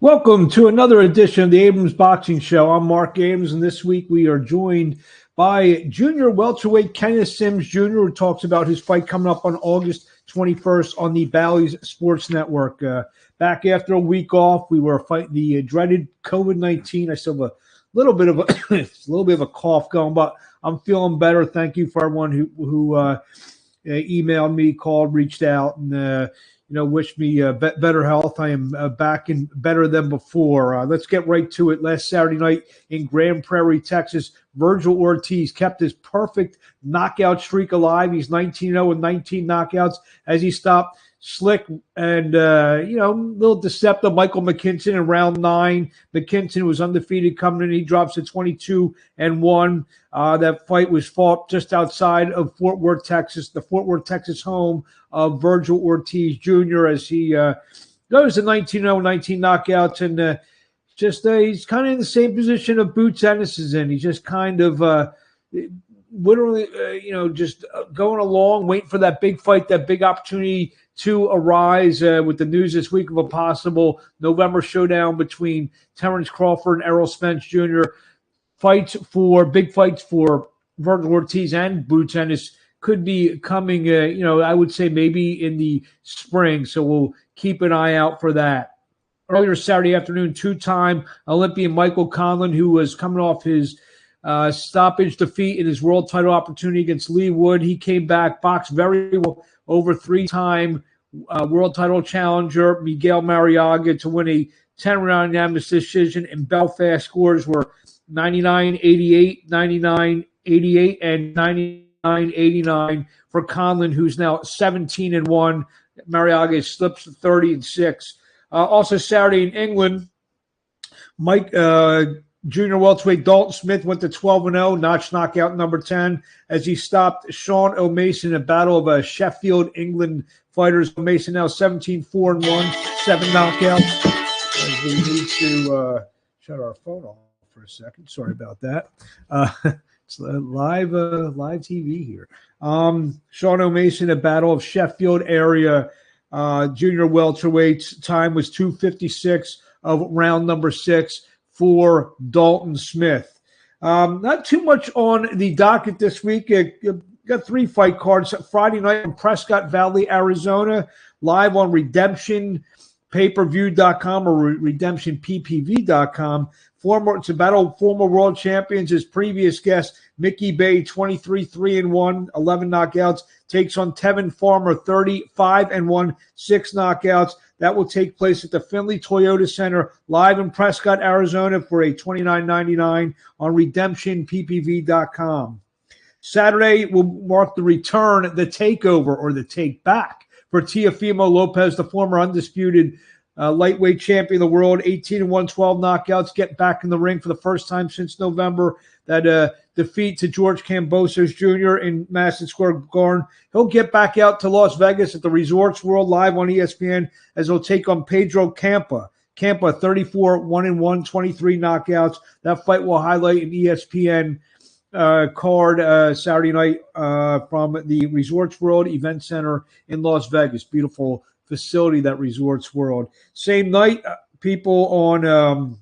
Welcome to another edition of the Abrams Boxing Show. I'm Marc Abrams, and this week we are joined by junior welterweight Kenneth Sims Jr., who talks about his fight coming up on August 21st on the Bally's Sports Network. Back after a week off, we were fighting the dreaded COVID-19. I still have a little bit of a cough going, but I'm feeling better. Thank you for everyone who emailed me, called, reached out, and wish me better health. I am back and better than before. Let's get right to it. Last Saturday night in Grand Prairie, Texas, Virgil Ortiz kept his perfect knockout streak alive. He's 19-0 with 19 knockouts as he stopped slick and, a little deceptive Michael McKinson in round 9. McKinson was undefeated coming in. He drops to 22-1. That fight was fought just outside of Fort Worth, Texas, the Fort Worth, Texas home of Virgil Ortiz Jr. as he goes to 19-0, 19 knockouts. And he's kind of in the same position of Boots Ennis is in. He's just kind of literally, just going along, waiting for that big fight, that big opportunity to arise with the news this week of a possible November showdown between Terrence Crawford and Errol Spence Jr. Big fights for Virgil Ortiz and Boots Ennis could be coming, I would say maybe in the spring. So we'll keep an eye out for that. Earlier Saturday afternoon, two-time Olympian Michael Conlan, who was coming off his stoppage defeat in his world title opportunity against Lee Wood. He came back, boxed very well over three-time world title challenger Miguel Mariaga to win a 10-round unanimous decision. And Belfast scores were 99-88, 99-88, and 99-89 for Conlan, who's now 17-1. Mariaga slips to 30-6. Also Saturday in England, Mike junior welterweight Dalton Smith went to 12-0, notch knockout number 10, as he stopped Sean O'Mason in a battle of Sheffield, England fighters. O'Mason now 17-4-1, 7 knockouts. As we need to shut our phone off for a second. Sorry about that. It's live TV here. Sean O'Mason, a battle of Sheffield area junior welterweights. Time was 2:56 of round number 6 for Dalton Smith. Not too much on the docket this week. Got 3 fight cards. Friday night in Prescott Valley, Arizona, live on Redemption payperview.com or redemptionppv.com. It's a battle of former world champions. His previous guest, Mickey Bay, 23-3-1, 11 knockouts, takes on Tevin Farmer, 35-1, 6 knockouts. That will take place at the Findlay Toyota Center, live in Prescott, Arizona, for a $29.99 on redemptionppv.com. Saturday will mark the return, the takeover, or the take back for Teofimo Lopez, the former undisputed lightweight champion of the world, 18-1, 12 knockouts, getting back in the ring for the first time since November. That defeat to George Kambosos Jr. in Madison Square Garden. He'll get back out to Las Vegas at the Resorts World live on ESPN as he'll take on Pedro Campa. Campa, 34-1-1, 23 knockouts. That fight will highlight an ESPN card Saturday night from the Resorts World Event Center in Las Vegas. Beautiful facility, that Resorts World. Same night, people on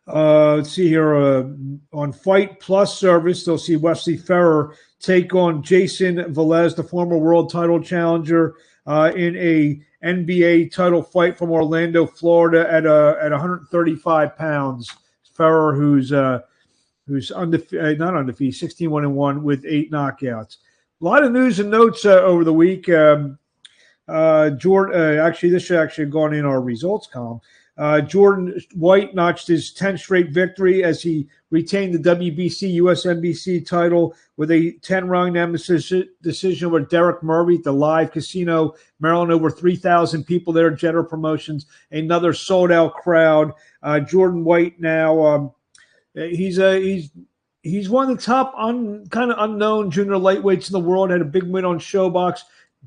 let's see here, on Fight Plus service, they'll see Wesley Ferrer take on Jason Velez, the former world title challenger, in a NBA title fight from Orlando, Florida, at 135 pounds. Ferrer, who's not undefeated, 16-1-1 with 8 knockouts. A lot of news and notes over the week. Actually, this should actually have gone in our results column. Jordan White notched his 10th straight victory as he retained the WBC USNBC title with a 10-round unanimous decision over Derek Murray at the Live Casino, Maryland. Over 3,000 people there. Jeter Promotions, another sold-out crowd. Jordan White now, he's one of the top kind of unknown junior lightweights in the world. Had a big win on Showbox.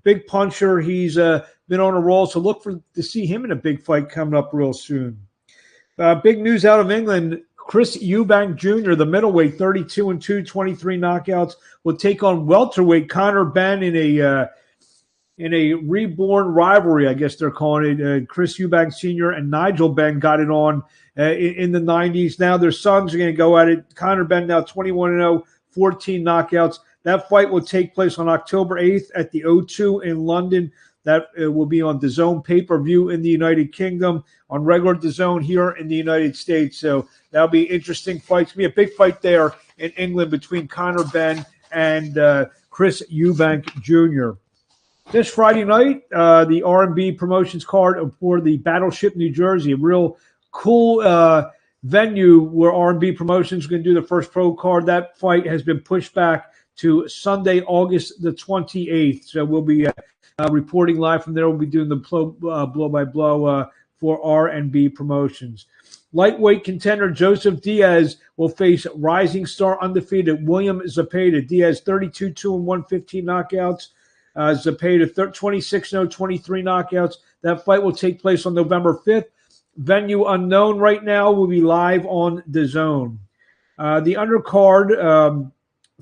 Big puncher. He's been on a roll, so look to see him in a big fight coming up real soon. Big news out of England. Chris Eubank Jr., the middleweight, 32-2, 23 knockouts, will take on welterweight Conor Benn in a in a reborn rivalry, I guess they're calling it. Chris Eubank Sr. and Nigel Benn got it on in the 90s. Now their sons are going to go at it. Conor Benn now 21-0, 14 knockouts. That fight will take place on October 8th at the O2 in London. That will be on DAZN pay-per-view in the United Kingdom, on regular DAZN here in the United States. So that'll be interesting fights. It'll be a big fight there in England between Conor Benn and Chris Eubank Jr. This Friday night, the R&B Promotions card for the Battleship, New Jersey, a real cool venue where R&B Promotions is going to do the first pro card. That fight has been pushed back to Sunday, August the 28th. So we'll be reporting live from there. We'll be doing the blow-by-blow for R&B Promotions. Lightweight contender Joseph Diaz will face rising star undefeated William Zepeda. Diaz 32-2-1, 15 knockouts. Zepeda 26-0, 23 knockouts. That fight will take place on November 5th. Venue unknown right now. Will be live on DAZN. The undercard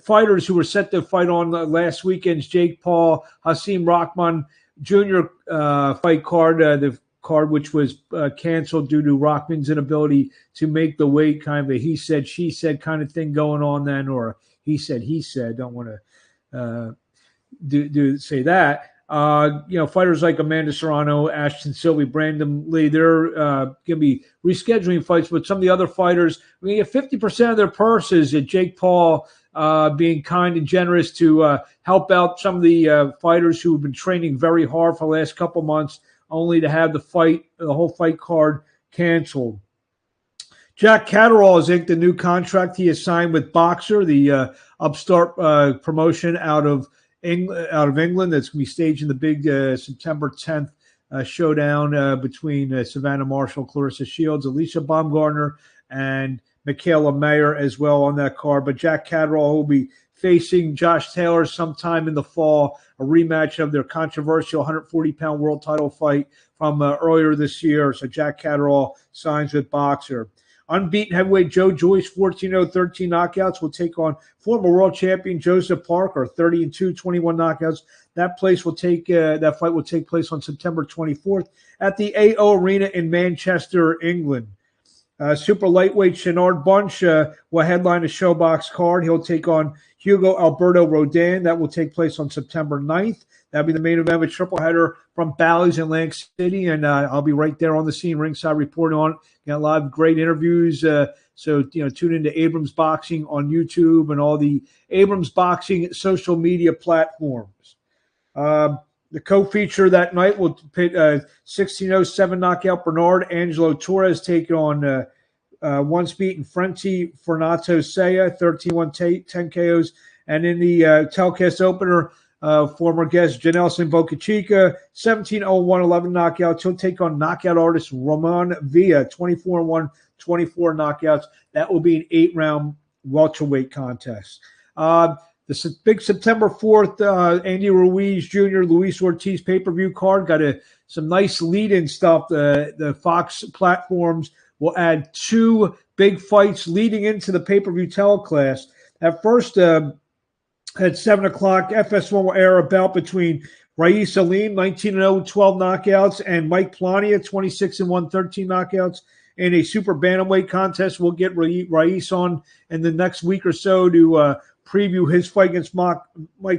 fighters who were set to fight on last weekend's Jake Paul, Hasim Rahman Jr. Fight card, the card which was canceled due to Rahman's inability to make the weight, kind of a he said, she said kind of thing going on then, or he said, don't want to say that. Fighters like Amanda Serrano, Ashton Sylvie, Brandon Lee, they're going to be rescheduling fights, but some of the other fighters, we get 50% of their purses. Jake Paul being kind and generous to help out some of the fighters who have been training very hard for the last couple months, only to have the whole fight card canceled. Jack Catterall has inked a new contract he has signed with Boxer, the upstart promotion out of England that's going to be staging the big September 10th showdown between Savannah Marshall, Clarissa Shields, Alicia Baumgartner, and Michaela Mayer as well on that card. But Jack Catterall will be facing Josh Taylor sometime in the fall, a rematch of their controversial 140-pound world title fight from earlier this year. So Jack Catterall signs with Boxer. Unbeaten heavyweight Joe Joyce, 14-0, 13 knockouts, will take on former world champion Joseph Parker, 30-2, 21 knockouts. That fight will take place on September 24th at the AO Arena in Manchester, England. Super lightweight Shenard Bunch will headline a Showbox card. He'll take on Hugo Alberto Rodin. That will take place on September 9th. That'll be the main event of a triple header from Bally's in Atlantic City, and I'll be right there on the scene, ringside, reporting on it. Got a lot of great interviews. So tune into Abrams Boxing on YouTube and all the Abrams Boxing social media platforms. The co-feature that night will pit 16-0, knockout Bernard Angelo Torres taking on once beaten Frenty Fernando Saya, 13-1, 10 KOs. And in the telecast opener, former guest Janelson Bocachica, 17-0-1, 11 knockouts. He'll take on knockout artist Roman Villa, 24-1, 24 knockouts. That will be an 8-round welterweight contest. The big September 4th, Andy Ruiz Jr., Luis Ortiz pay-per-view card. Got some nice lead-in stuff. The Fox platforms will add 2 big fights leading into the pay-per-view telecast. At first, at 7 o'clock, FS1 will air a bout between Rais Alim, 19-0, 12 knockouts, and Mike Plania, 26-1, 13 knockouts. In a super bantamweight contest, we'll get Rais on in the next week or so to preview his fight against Mike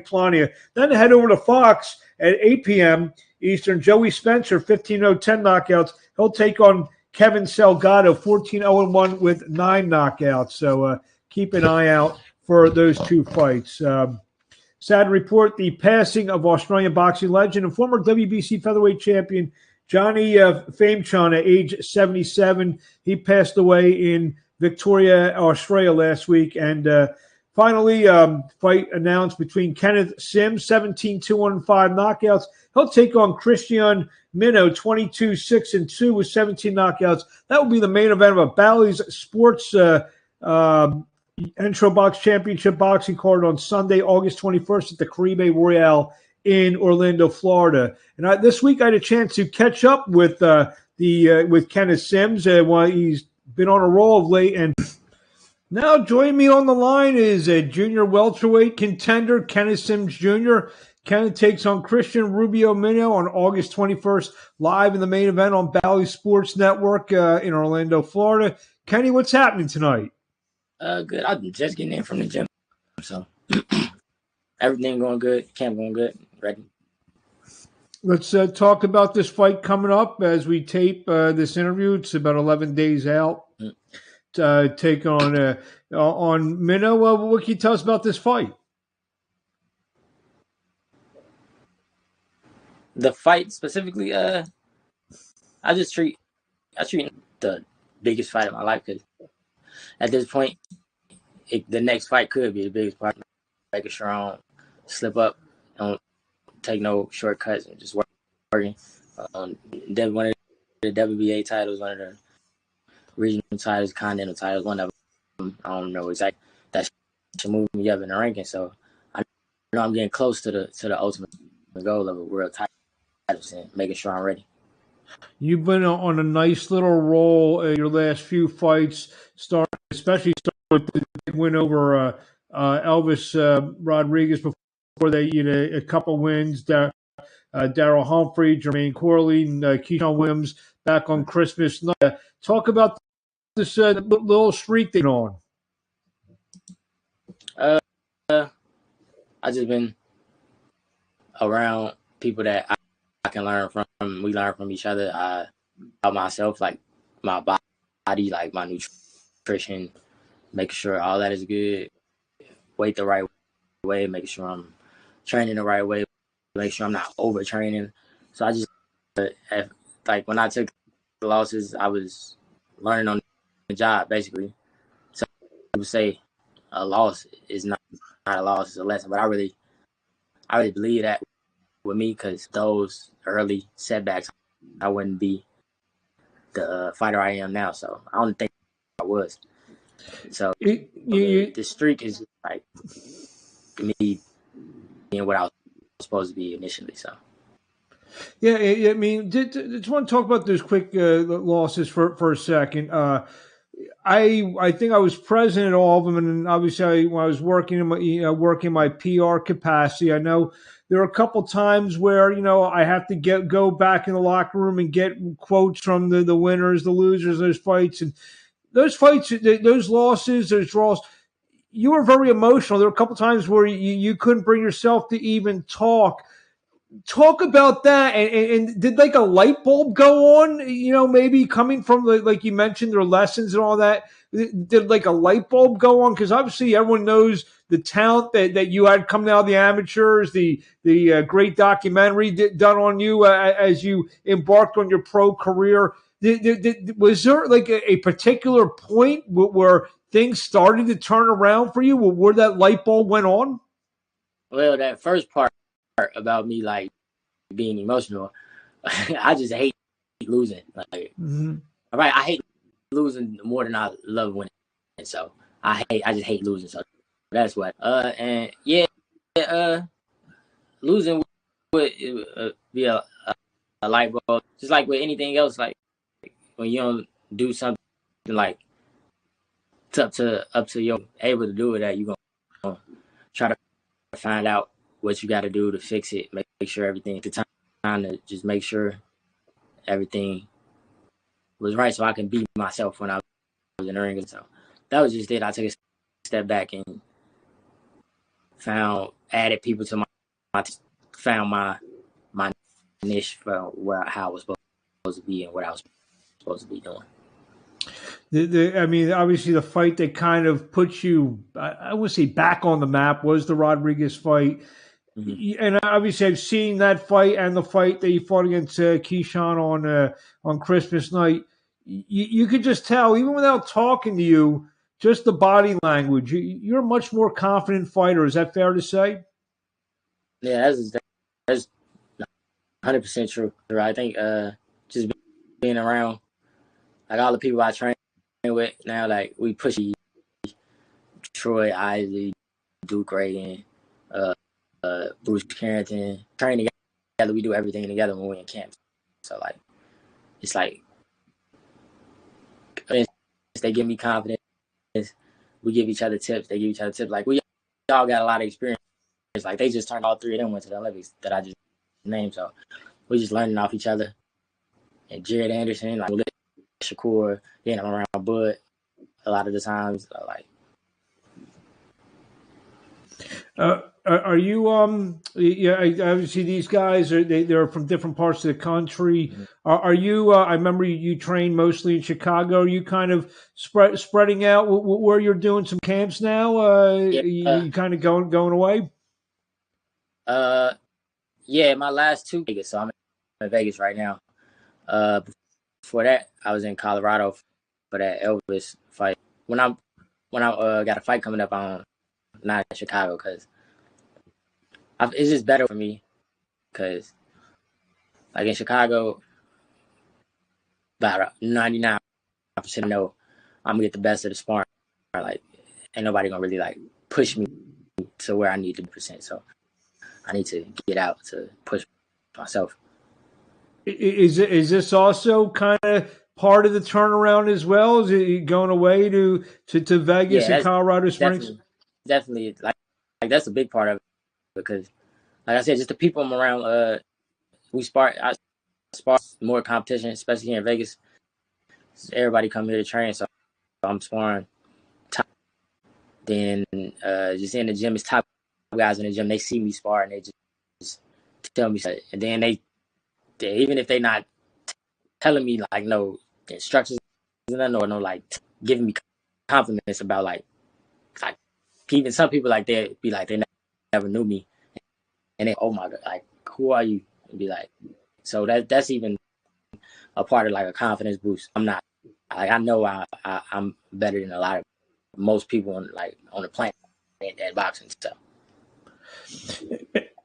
Plania. Then head over to Fox at 8 p.m. Eastern. Joey Spencer, 15-0, 10 knockouts. He'll take on Kevin Salgado, 14-0-1 with 9 knockouts. So keep an eye out for those 2 fights. Sad to report the passing of Australian boxing legend and former WBC featherweight champion Johnny Famechon at age 77. He passed away in Victoria, Australia last week. And finally, fight announced between Kenneth Sims, 17-2-1, 5 knockouts. He'll take on Christian Minnow, 22-6-2 with 17 knockouts. That will be the main event of a Bally's Sports Intro Box Championship boxing card on Sunday, August 21st at the Caribe Royale in Orlando, Florida. And this week I had a chance to catch up with with Kenneth Sims while he's been on a roll of late. And now joining me on the line is a junior welterweight contender, Kenneth Sims Jr. Kenneth takes on Christian Rubio Mino on August 21st, live in the main event on Bally Sports Network in Orlando, Florida. Kenny, what's happening tonight? Good. I'm just getting in from the gym, so everything going good. Camp going good. Ready. Let's talk about this fight coming up as we tape this interview. It's about 11 days out. Take on Mino. What can you tell us about this fight? The fight specifically, I treat the biggest fight of my life because at this point, the next fight could be the biggest fight. Making sure I don't slip up, don't take no shortcuts, and just working. One of the WBA titles, one of the regional titles, continental titles, one of them. I don't know exactly. That should move me up in the ranking. So I know I'm getting close to the ultimate goal of a world title and making sure I'm ready. You've been on a nice little roll in your last few fights, especially with the win over Elvis Rodriguez before they a couple wins. Daryl Humphrey, Jermaine Corley, and Keyshawn Williams back on Christmas night. Talk about this little streak they're on. I just been around people that I can learn from. We learn from each other. About myself, like my body, like my nutrition, making sure all that is good. Weight the right way, making sure I'm training the right way, make sure I'm not overtraining. So I just like when I took the losses, I was learning on the job basically. So people say a loss is not a loss, it's a lesson. But I really believe that with me because those early setbacks, I wouldn't be the fighter I am now. So I don't think I was. So the streak is like me being what I was supposed to be initially. So yeah, I mean, just want to talk about those quick losses for a second. I think I was present at all of them, and obviously when I was working in my PR capacity, I know there are a couple times where I have to go back in the locker room and get quotes from the winners, the losers, those fights, and those fights, those losses, those draws. You were very emotional. There were a couple times where you couldn't bring yourself to even talk. Talk about that, and did like a light bulb go on? Maybe coming from like you mentioned, their lessons and all that. Did like a light bulb go on? Because obviously everyone knows the talent that you had coming out of the amateurs, the great documentary done on you as you embarked on your pro career. Was there like a particular point where things started to turn around for you, where that light bulb went on? Well, that first part about me like being emotional, I just hate losing. Like, right, I hate losing more than I love winning. And so I just hate losing. So that's what. And yeah, losing would be a light bulb, just like with anything else. Like when you don't do something like it's up to you able to do it, that you gonna try to find out what you got to do to fix it, make sure everything, the time to just make sure everything was right so I can be myself when I was in the ring. So that was just it. I took a step back and added people to found my niche for how I was supposed to be and what I was supposed to be doing. I mean, obviously, the fight that kind of puts you, I would say, back on the map was the Rodriguez fight. Mm-hmm. And obviously, I've seen that fight and the fight that you fought against Keyshawn on Christmas night. You could just tell, even without talking to you, just the body language. You're a much more confident fighter. Is that fair to say? Yeah, that's 100% true. I think just being around like all the people I train with now, like we push Troy, Isley, Duke Reagan, Bruce Carrington, train together. We do everything together when we're in camp. So like, it's like they give me confidence. We give each other tips. They give each other tips. Like we all got a lot of experience Like they just turned all three of them went to the Olympics that I just named. So we just learning off each other. And Jared Anderson, like Shakur, I'm around Bud a lot of the times. Like, are you yeah? Obviously, these guys they're from different parts of the country. mm-hmm. Are you? I remember you trained mostly in Chicago. Are you kind of spreading out where you're doing some camps now? You kind of going away? My last two Vegas. So I'm in Vegas right now. Before that, I was in Colorado for that Elvis fight. When I got a fight coming up, I'm not in Chicago because it's just better for me. Because like in Chicago, about 99% know I'm gonna get the best of the sparring. Like, ain't nobody gonna really like push me to where I need to be %. So I need to get out to push myself. Is this also kind of part of the turnaround as well? Is it going away to Vegas and Colorado Springs? Definitely, like that's a big part of it because, like I said, just the people I'm around. I spar more competition, especially here in Vegas. Everybody come here to train, so I'm sparring top. Then just in the gym, it's top guys in the gym. They see me spar and they just tell me, and then they even if they not telling me like no instructions or no like giving me compliments about like even some people like they be like they never knew me, and they, oh my god, like who are you? And be like, so that's even a part of like a confidence boost. I'm not like I know I'm better than most people on the planet at boxing stuff.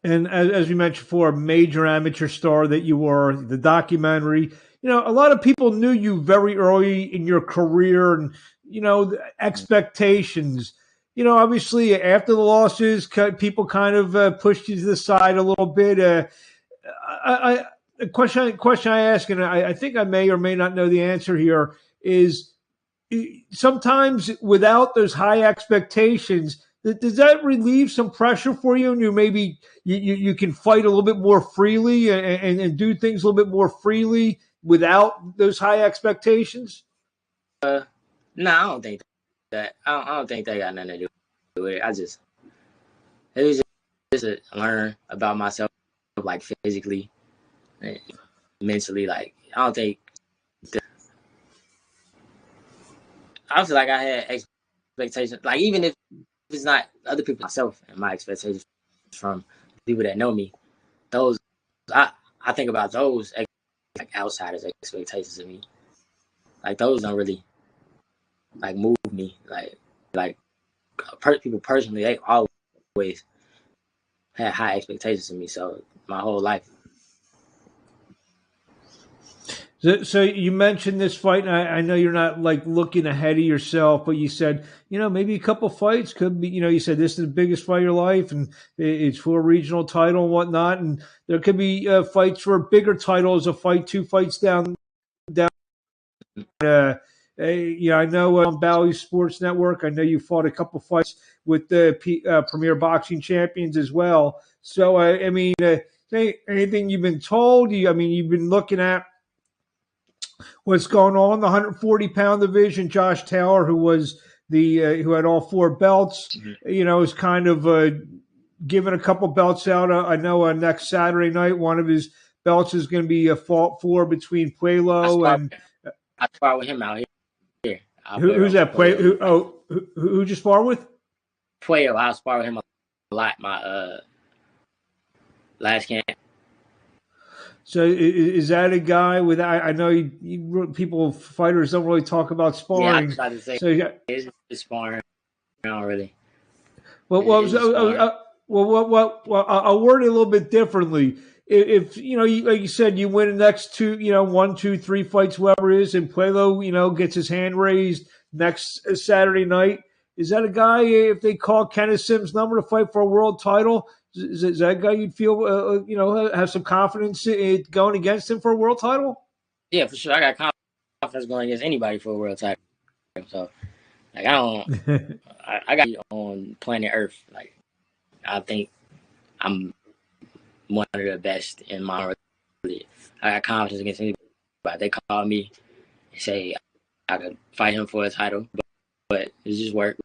And as we mentioned before, a major amateur star that you were, the documentary, a lot of people knew you very early in your career and, the expectations, obviously after the losses, people kind of pushed you to the side a little bit. A question I ask, and I think I may or may not know the answer here, is sometimes without those high expectations, does that relieve some pressure for you, and you can fight a little bit more freely and do things a little bit more freely without those high expectations? No, I don't think that. I don't think that got nothing to do with it. It was just to learn about myself, like physically, and mentally. Like I don't think. I feel like I had expectations. Like even if it's not other people, myself and my expectations from people that know me, those I think about those like outsiders' expectations of me. Like those don't really like move me. Like people personally, they always had high expectations of me. So my whole life. So you mentioned this fight, and I know you're not like looking ahead of yourself, but you said, maybe a couple fights could be, you said this is the biggest fight of your life, and it's for a regional title and whatnot, and there could be fights for bigger titles, two fights down. I know on Bally Sports Network, I know you fought a couple fights with the Premier Boxing Champions as well. So, anything you've been told? You've been looking at what's going on in the 140-pound division. Josh Taylor, who was who had all four belts, is kind of giving a couple belts out. I know next Saturday night, one of his belts is going to be fought for between Puello and. I spar with him out here. Who's that? Who you spar with? Puello. I spar with him a lot. My last camp. So is that a guy with? I know fighters don't really talk about sparring. Yeah, I tried to say it's just sparring. Not really. Well, I'll word it a little bit differently. If like you said, you win the next two, 1, 2, 3 fights, whoever it is, and Puello, gets his hand raised next Saturday night. Is that a guy? If they call Kenneth Sims' number to fight for a world title, is that a guy you'd feel, have some confidence in going against him for a world title? Yeah, for sure. I got confidence going against anybody for a world title. So, like, I don't, I got on planet Earth. Like, I think I'm one of the best in my really. I got confidence against anybody. They call me and say I could fight him for a title, but it's just work.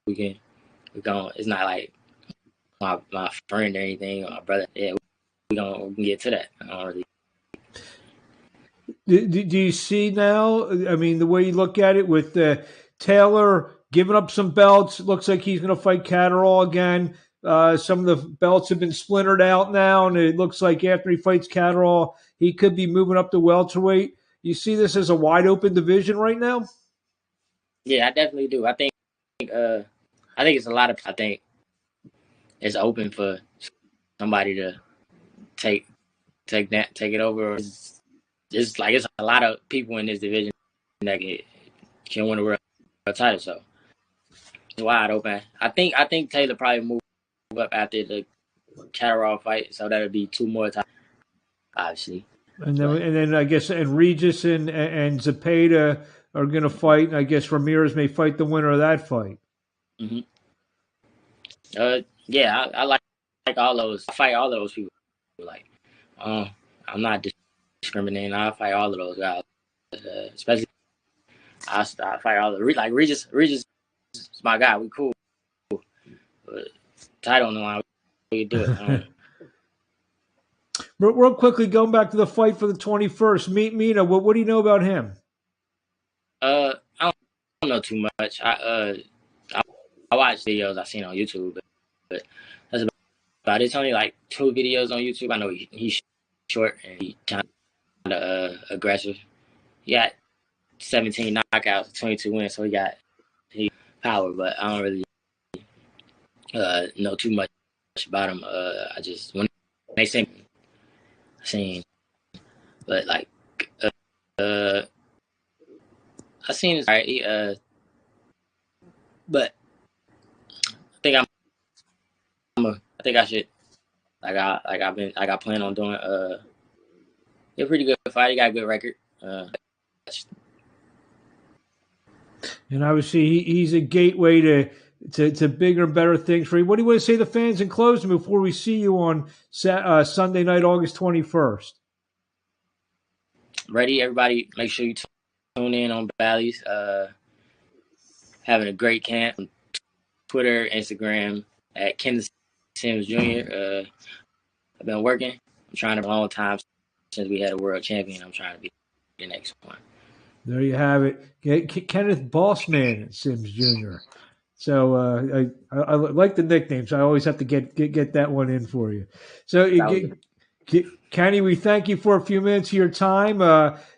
We gonna. It's not like my friend or anything or my brother. Yeah, we can get to that. I don't really. Do you see now? I mean, the way you look at it with Taylor giving up some belts, looks like he's going to fight Catterall again. Some of the belts have been splintered out now, and it looks like after he fights Catterall, he could be moving up to welterweight. You see this as a wide open division right now? Yeah, I definitely do. I think it's a lot of. I think it's open for somebody to take it over. It's a lot of people in this division that can win a world title. So it's wide open. I think Taylor probably move up after the Catterall fight, so that'll be 2 more times, obviously. And then I guess Regis and Zepeda are going to fight, and I guess Ramirez may fight the winner of that fight. Mm-hmm. Yeah, I like all those. I fight all those people. Like, I'm not discriminating. I fight all of those guys, especially I fight all the like Regis. Regis is my guy. We cool. But I don't know how we do it. Real quickly, going back to the fight for the 21st, Mina. What do you know about him? I don't know too much. I watch videos I've seen on YouTube, but that's about it. It's only like 2 videos on YouTube. I know he's short and he kind of aggressive. He got 17 knockouts, 22 wins, so he power, but I don't really know too much about him. I just when they say seen, but like I seen his alright. But I think I think I should I got planned on doing a pretty good fight. He got a good record. And obviously he's a gateway to bigger and better things for you. What do you want to say to the fans in closing before we see you on Sunday night, August 21st? Ready, everybody. Make sure you tune in on Bally's. Having a great camp on Twitter, Instagram at Kenneth Sims Jr. I've been working. I'm trying to a long time since we had a world champion. I'm trying to be the next one. There you have it. Kenneth Bossman Sims Jr. So I like the nicknames. I always have to get that one in for you. So, Kenny, we thank you for a few minutes of your time.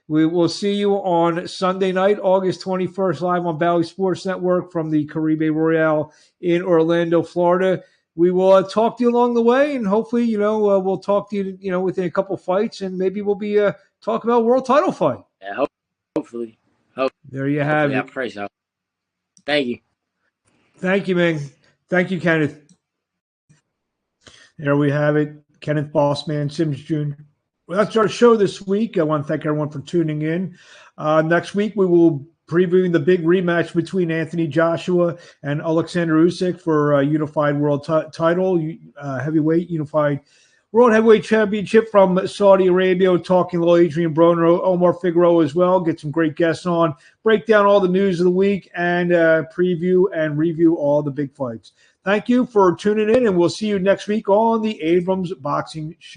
We will see you on Sunday night, August 21st, live on Bally Sports Network from the Caribe Royale in Orlando, Florida. We will talk to you along the way, and hopefully, we'll talk to you, within a couple fights, and maybe we'll be talking about a world title fight. Yeah, hopefully. There you have it. I pray so. Thank you. Thank you, man. Thank you, Kenneth. There we have it. Kenneth Bossman Sims Jr. Well, that's our show this week. I want to thank everyone for tuning in. Next week, we will preview the big rematch between Anthony Joshua and Alexander Usyk for a unified world title, heavyweight unified World Heavyweight Championship from Saudi Arabia. Talking a little Adrian Broner, Omar Figueroa as well. Get some great guests on. Break down all the news of the week and preview and review all the big fights. Thank you for tuning in, and we'll see you next week on the Abrams Boxing Show.